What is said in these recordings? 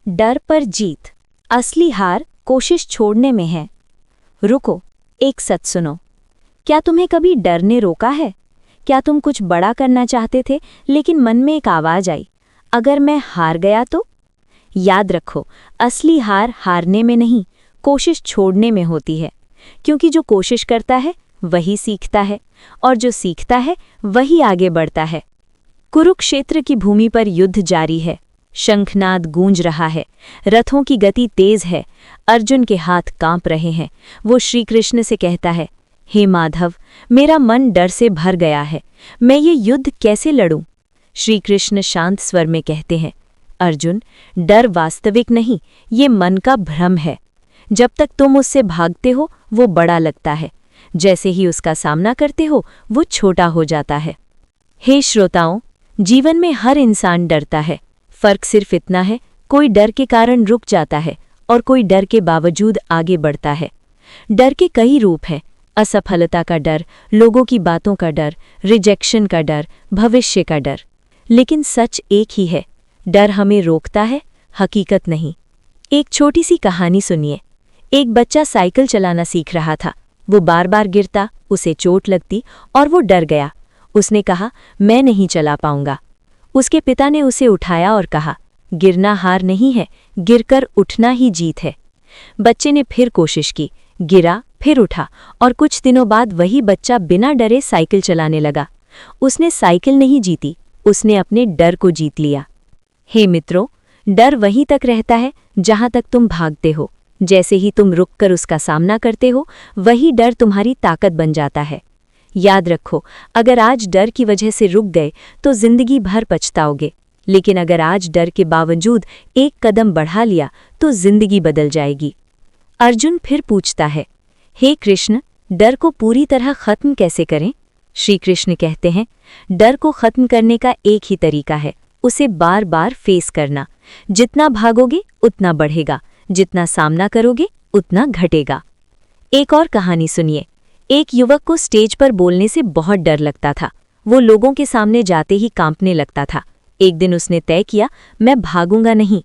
डर पर जीत। असली हार कोशिश छोड़ने में है। रुको, एक सच सुनो। क्या तुम्हें कभी डर ने रोका है? क्या तुम कुछ बड़ा करना चाहते थे लेकिन मन में एक आवाज आई, अगर मैं हार गया तो? याद रखो, असली हार हारने में नहीं, कोशिश छोड़ने में होती है। क्योंकि जो कोशिश करता है वही सीखता है, और जो सीखता है वही आगे बढ़ता है। कुरुक्षेत्र की भूमि पर युद्ध जारी है। शंखनाद गूंज रहा है, रथों की गति तेज है, अर्जुन के हाथ कांप रहे हैं। वो श्री कृष्ण से कहता है, हे माधव, मेरा मन डर से भर गया है, मैं ये युद्ध कैसे लड़ूं? श्री कृष्ण शांत स्वर में कहते हैं, अर्जुन, डर वास्तविक नहीं, ये मन का भ्रम है। जब तक तुम उससे भागते हो वो बड़ा लगता है, जैसे ही उसका सामना करते हो वो छोटा हो जाता है। हे श्रोताओं, जीवन में हर इंसान डरता है। फर्क सिर्फ इतना है, कोई डर के कारण रुक जाता है और कोई डर के बावजूद आगे बढ़ता है। डर के कई रूप हैं, असफलता का डर, लोगों की बातों का डर, रिजेक्शन का डर, भविष्य का डर। लेकिन सच एक ही है, डर हमें रोकता है, हकीकत नहीं। एक छोटी सी कहानी सुनिए। एक बच्चा साइकिल चलाना सीख रहा था। वो बार बार गिरता, उसे चोट लगती और वो डर गया। उसने कहा, मैं नहीं चला पाऊंगा। उसके पिता ने उसे उठाया और कहा, गिरना हार नहीं है, गिरकर उठना ही जीत है। बच्चे ने फिर कोशिश की, गिरा, फिर उठा, और कुछ दिनों बाद वही बच्चा बिना डरे साइकिल चलाने लगा। उसने साइकिल नहीं जीती, उसने अपने डर को जीत लिया। हे मित्रों, डर वहीं तक रहता है जहां तक तुम भागते हो। जैसे ही तुम रुककर उसका सामना करते हो, वही डर तुम्हारी ताकत बन जाता है। याद रखो, अगर आज डर की वजह से रुक गए तो जिंदगी भर पछताओगे, लेकिन अगर आज डर के बावजूद एक कदम बढ़ा लिया तो जिंदगी बदल जाएगी। अर्जुन फिर पूछता है, हे कृष्ण, डर को पूरी तरह खत्म कैसे करें? श्री कृष्ण कहते हैं, डर को खत्म करने का एक ही तरीका है, उसे बार बार फेस करना। जितना भागोगे उतना बढ़ेगा, जितना सामना करोगे उतना घटेगा। एक और कहानी सुनिए। एक युवक को स्टेज पर बोलने से बहुत डर लगता था। वो लोगों के सामने जाते ही कांपने लगता था। एक दिन उसने तय किया, मैं भागूंगा नहीं।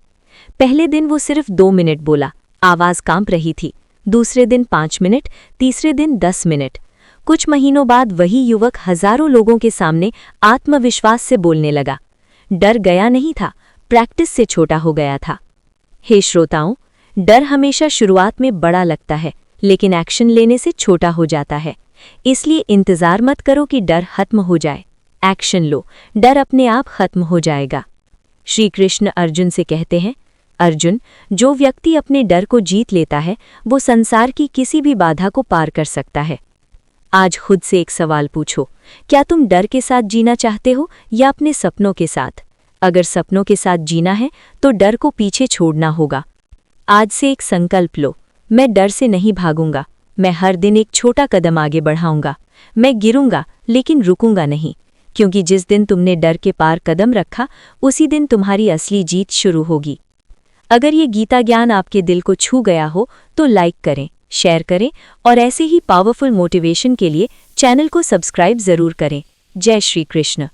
पहले दिन वो सिर्फ 2 मिनट बोला, आवाज कांप रही थी। दूसरे दिन 5 मिनट, तीसरे दिन 10 मिनट। कुछ महीनों बाद वही युवक हजारों लोगों के सामने आत्मविश्वास से बोलने लगा। डर गया नहीं था, प्रैक्टिस से छोटा हो गया था। हे श्रोताओं, डर हमेशा शुरुआत में बड़ा लगता है, लेकिन एक्शन लेने से छोटा हो जाता है। इसलिए इंतजार मत करो कि डर खत्म हो जाए, एक्शन लो, डर अपने आप खत्म हो जाएगा। श्री कृष्ण अर्जुन से कहते हैं, अर्जुन, जो व्यक्ति अपने डर को जीत लेता है वो संसार की किसी भी बाधा को पार कर सकता है। आज खुद से एक सवाल पूछो, क्या तुम डर के साथ जीना चाहते हो या अपने सपनों के साथ? अगर सपनों के साथ जीना है तो डर को पीछे छोड़ना होगा। आज से एक संकल्प लो, मैं डर से नहीं भागूंगा, मैं हर दिन एक छोटा कदम आगे बढ़ाऊंगा। मैं गिरूंगा लेकिन रुकूंगा नहीं, क्योंकि जिस दिन तुमने डर के पार कदम रखा उसी दिन तुम्हारी असली जीत शुरू होगी। अगर ये गीता ज्ञान आपके दिल को छू गया हो तो लाइक करें, शेयर करें और ऐसे ही पावरफुल मोटिवेशन के लिए चैनल को सब्सक्राइब जरूर करें। जय श्री कृष्ण।